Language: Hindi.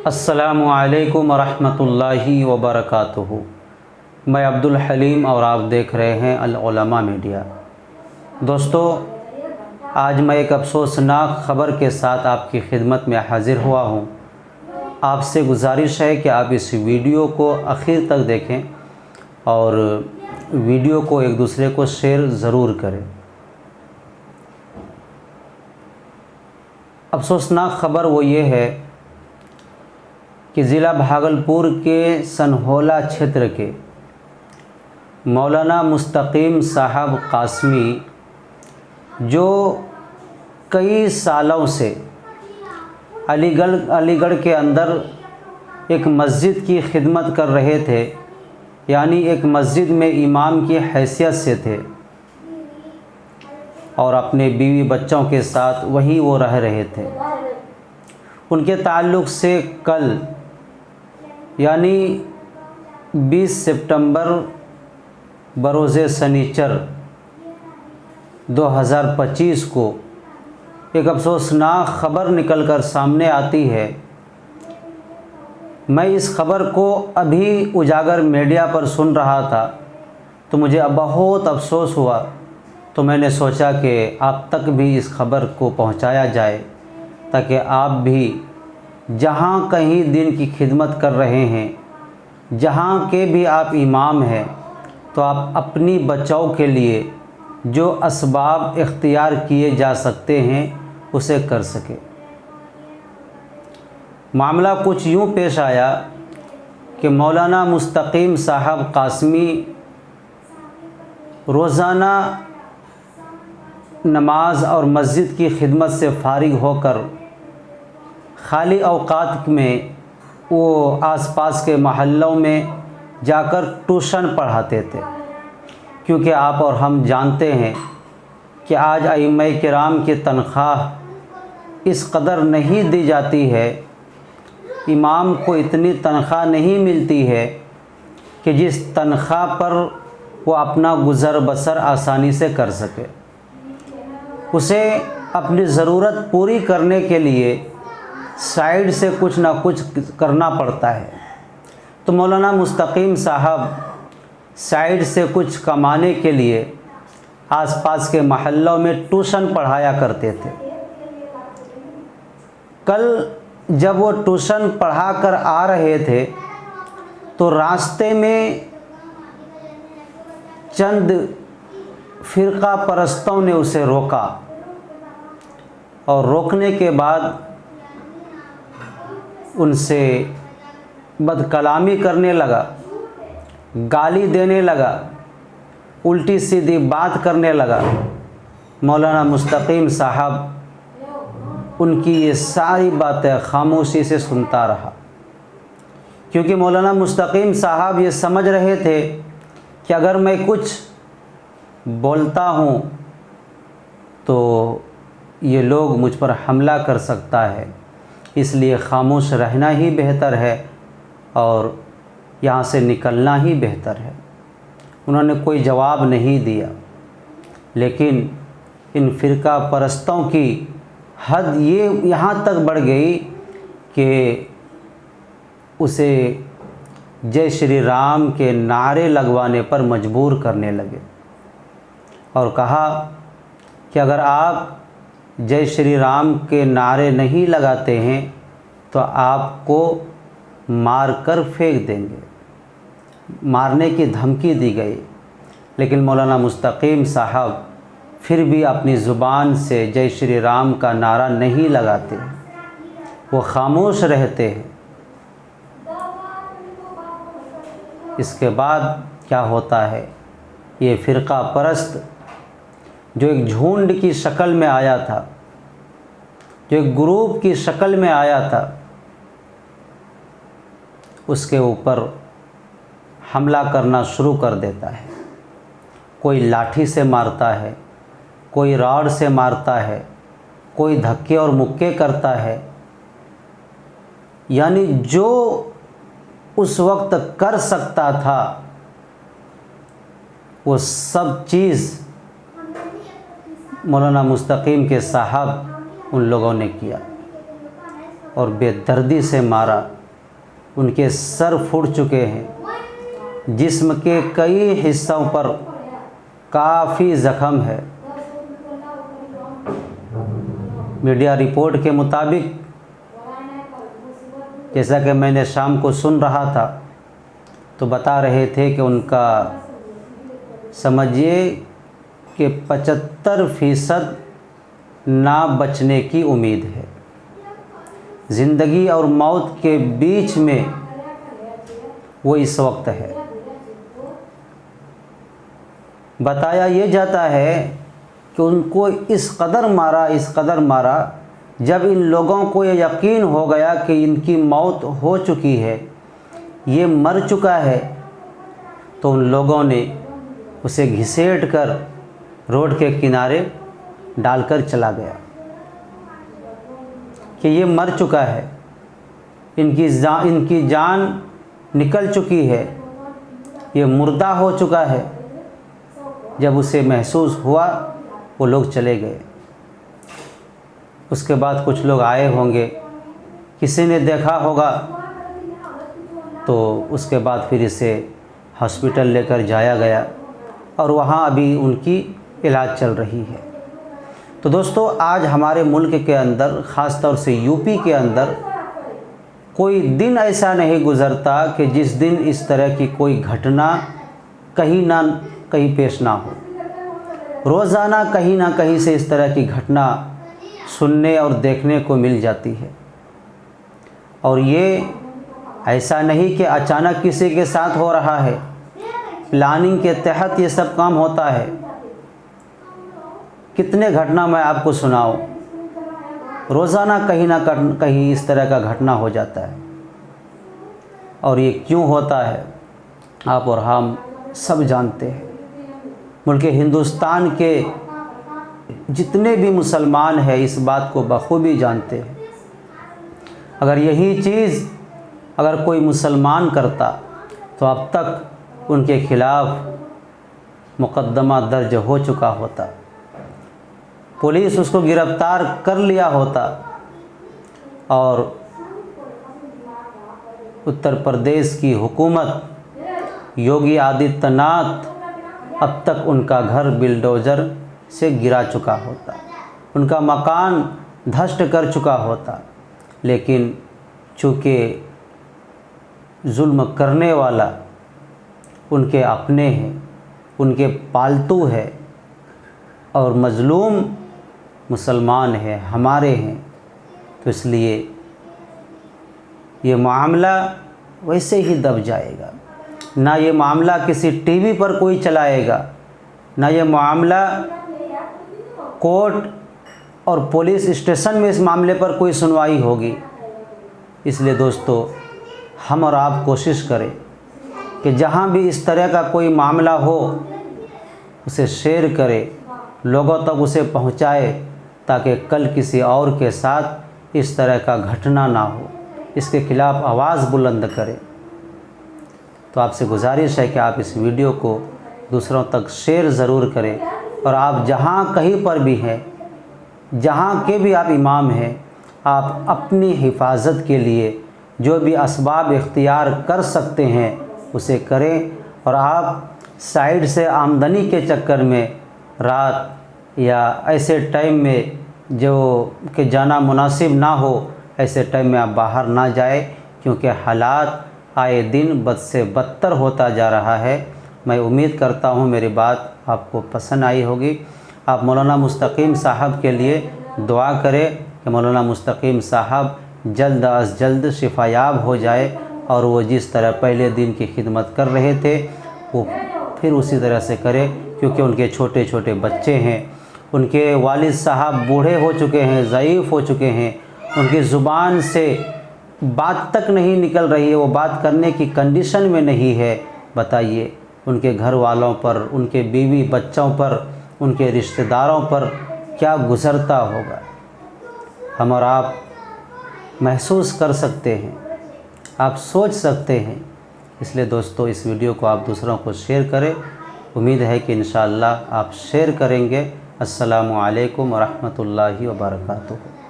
अस्सलामु अलैकुम रहमतुल्लाहि व बरकातुहू। मैं अब्दुल हलीम और आप देख रहे हैं अल उलमा मीडिया। दोस्तों, आज मैं एक अफसोसनाक ख़बर के साथ आपकी खिदमत में हाज़िर हुआ हूँ। आपसे गुजारिश है कि आप इस वीडियो को आखिर तक देखें और वीडियो को एक दूसरे को शेयर ज़रूर करें। अफसोसनाक ख़बर वो ये है कि ज़िला भागलपुर के सनहोला क्षेत्र के मौलाना मुस्तकीम साहब कासमी, जो कई सालों से अलीगढ़ के अंदर एक मस्जिद की खिदमत कर रहे थे, यानी एक मस्जिद में इमाम की हैसियत से थे और अपने बीवी बच्चों के साथ वहीं वो रह रहे थे। उनके ताल्लुक़ से कल यानी 20 सितंबर बरोज़े शनिचर 2025 को एक अफसोसनाक ख़बर निकल कर सामने आती है। मैं इस ख़बर को अभी उजागर मीडिया पर सुन रहा था तो मुझे बहुत अफसोस हुआ, तो मैंने सोचा कि आप तक भी इस ख़बर को पहुंचाया जाए ताकि आप भी जहाँ कहीं दिन की खिदमत कर रहे हैं, जहाँ के भी आप इमाम हैं, तो आप अपनी बचाव के लिए जो असबाब इख्तियार किए जा सकते हैं उसे कर सके। मामला कुछ यूँ पेश आया कि मौलाना मुस्तकीम साहब कासमी रोज़ाना नमाज और मस्जिद की खिदमत से फारिग होकर खाली औकात में वो आसपास के महल्लों में जाकर ट्यूशन पढ़ाते थे। क्योंकि आप और हम जानते हैं कि आज अइम्मा किराम की तनख्वाह इस कदर नहीं दी जाती है, इमाम को इतनी तनख्वाह नहीं मिलती है कि जिस तनख्वाह पर वो अपना गुज़र बसर आसानी से कर सके। उसे अपनी ज़रूरत पूरी करने के लिए साइड से कुछ ना कुछ करना पड़ता है। तो मौलाना मुस्तकीम साहब साइड से कुछ कमाने के लिए आसपास के महल्लों में ट्यूशन पढ़ाया करते थे। कल जब वो ट्यूशन पढ़ा कर आ रहे थे तो रास्ते में चंद फ़िरका परस्तों ने उसे रोका और रोकने के बाद उनसे बदकलामी करने लगा, गाली देने लगा, उल्टी सीधी बात करने लगा। मौलाना मुस्तकीम साहब उनकी ये सारी बातें खामोशी से सुनता रहा, क्योंकि मौलाना मुस्तकीम साहब ये समझ रहे थे कि अगर मैं कुछ बोलता हूँ तो ये लोग मुझ पर हमला कर सकता है, इसलिए खामोश रहना ही बेहतर है और यहाँ से निकलना ही बेहतर है। उन्होंने कोई जवाब नहीं दिया, लेकिन इन फ़िरका परस्तों की हद ये यहाँ तक बढ़ गई कि उसे जय श्री राम के नारे लगवाने पर मजबूर करने लगे और कहा कि अगर आप जय श्री राम के नारे नहीं लगाते हैं तो आपको मार कर फेंक देंगे। मारने की धमकी दी गई, लेकिन मौलाना मुस्तकीम साहब फिर भी अपनी ज़ुबान से जय श्री राम का नारा नहीं लगाते, वो खामोश रहते हैं। इसके बाद क्या होता है, ये फ़िरका परस्त जो एक झुंड की शक्ल में आया था, जो एक ग्रुप की शक्ल में आया था, उसके ऊपर हमला करना शुरू कर देता है। कोई लाठी से मारता है, कोई रॉड से मारता है, कोई धक्के और मुक्के करता है। यानी जो उस वक्त कर सकता था वो सब चीज़ मौलाना मुस्तकीम के साहब उन लोगों ने किया। और बेदर्दी से मारा। उनके सर फूट चुके हैं, जिस्म के कई हिस्सों पर काफ़ी ज़ख्म है। मीडिया रिपोर्ट के मुताबिक, जैसा कि मैंने शाम को सुन रहा था, तो बता रहे थे कि उनका समझिए कि 75% ना बचने की उम्मीद है। ज़िंदगी और मौत के बीच में वो इस वक्त है। बताया ये जाता है कि उनको इस कदर मारा, जब इन लोगों को ये यकीन हो गया कि इनकी मौत हो चुकी है, ये मर चुका है, तो उन लोगों ने उसे घिसेट कर रोड के किनारे डालकर चला गया कि ये मर चुका है, इनकी जान निकल चुकी है, ये मुर्दा हो चुका है। जब उसे महसूस हुआ, वो लोग चले गए। उसके बाद कुछ लोग आए होंगे, किसी ने देखा होगा, तो उसके बाद फिर इसे हॉस्पिटल लेकर जाया गया और वहाँ अभी उनकी इलाज चल रही है। तो दोस्तों, आज हमारे मुल्क के अंदर, ख़ास तौर से यूपी के अंदर, कोई दिन ऐसा नहीं गुज़रता कि जिस दिन इस तरह की कोई घटना कहीं ना कहीं पेश ना हो। रोज़ाना कहीं ना कहीं से इस तरह की घटना सुनने और देखने को मिल जाती है। और ये ऐसा नहीं कि अचानक किसी के साथ हो रहा है, प्लानिंग के तहत ये सब काम होता है। कितने घटना मैं आपको सुनाऊं, रोज़ाना कहीं ना कहीं इस तरह का घटना हो जाता है। और ये क्यों होता है, आप और हम सब जानते हैं। मुल्क हिंदुस्तान के जितने भी मुसलमान हैं इस बात को बखूबी जानते हैं। अगर यही चीज़ अगर कोई मुसलमान करता तो अब तक उनके ख़िलाफ़ मुकदमा दर्ज हो चुका होता, पुलिस उसको गिरफ़्तार कर लिया होता और उत्तर प्रदेश की हुकूमत, योगी आदित्यनाथ, अब तक उनका घर बिल्डोज़र से गिरा चुका होता, उनका मकान ध्वस्त कर चुका होता। लेकिन चूँकि जुल्म करने वाला उनके अपने हैं, उनके पालतू है और मज़लूम मुसलमान है, हमारे हैं, तो इसलिए ये मामला वैसे ही दब जाएगा। ना ये मामला किसी टीवी पर कोई चलाएगा, ना ये मामला कोर्ट और पुलिस स्टेशन में इस मामले पर कोई सुनवाई होगी। इसलिए दोस्तों, हम और आप कोशिश करें कि जहाँ भी इस तरह का कोई मामला हो उसे शेयर करें, लोगों तक उसे पहुँचाए, ताकि कल किसी और के साथ इस तरह का घटना ना हो, इसके ख़िलाफ़ आवाज़ बुलंद करें। तो आपसे गुजारिश है कि आप इस वीडियो को दूसरों तक शेयर ज़रूर करें। और आप जहाँ कहीं पर भी हैं, जहाँ के भी आप इमाम हैं, आप अपनी हिफाजत के लिए जो भी असबाब इख्तियार कर सकते हैं उसे करें। और आप साइड से आमदनी के चक्कर में रात या ऐसे टाइम में जो कि जाना मुनासिब ना हो, ऐसे टाइम में आप बाहर ना जाए, क्योंकि हालात आए दिन बद से बदतर होता जा रहा है। मैं उम्मीद करता हूँ मेरी बात आपको पसंद आई होगी। आप मौलाना मुस्तकीम साहब के लिए दुआ करें कि मौलाना मुस्तकीम साहब जल्द अज जल्द शिफायाब हो जाए और वो जिस तरह पहले दिन की खिदमत कर रहे थे वो फिर उसी तरह से करें, क्योंकि उनके छोटे छोटे बच्चे हैं, उनके वालिद साहब बूढ़े हो चुके हैं, ज़ईफ़ हो चुके हैं, उनकी ज़ुबान से बात तक नहीं निकल रही है, वो बात करने की कंडीशन में नहीं है। बताइए उनके घर वालों पर, उनके बीवी बच्चों पर, उनके रिश्तेदारों पर क्या गुज़रता होगा। हम और आप महसूस कर सकते हैं, आप सोच सकते हैं। इसलिए दोस्तों, इस वीडियो को आप दूसरों को शेयर करें। उम्मीद है कि इंशाअल्लाह आप शेयर करेंगे। अस्सलामु अलैकुम व रहमतुल्लाहि व बरकातुहू।